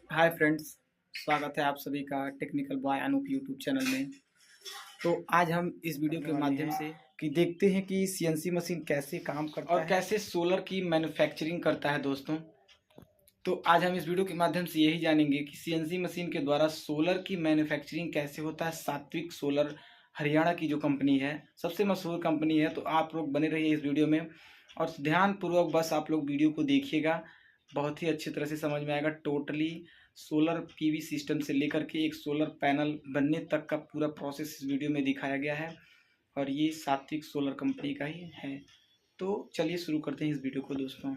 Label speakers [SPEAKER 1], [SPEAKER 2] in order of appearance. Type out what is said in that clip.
[SPEAKER 1] Hi friends, स्वागत है आप सभी का technical boy Anoop YouTube channel में। तो आज हम इस वीडियो
[SPEAKER 2] करने
[SPEAKER 1] के
[SPEAKER 2] वाले
[SPEAKER 1] माध्यम
[SPEAKER 2] हैं
[SPEAKER 1] से कि देखते हैं कि सीएनसी मशीन कैसे काम करता है और कैसे सोलर की मैन्युफैक्चरिंग करता है दोस्तों। तो आज हम इस वीडियो के माध्यम से यही जानेंगे कि सीएनसी मशीन के द्वारा सोलर की मैन्युफैक्चरिंग कैसे होता है। सात्विक सोलर हरियाणा की जो कंपनी है, सबसे मशहूर कंपनी है। तो आप लोग बने रहिए इस वीडियो में और ध्यानपूर्वक बस आप लोग वीडियो को देखिएगा, बहुत ही अच्छी तरह से समझ में आएगा। टोटली सोलर पीवी सिस्टम से लेकर के एक सोलर पैनल बनने तक का पूरा प्रोसेस इस वीडियो में दिखाया गया है और ये सात्विक सोलर कंपनी का ही है। तो चलिए शुरू करते हैं इस वीडियो को दोस्तों।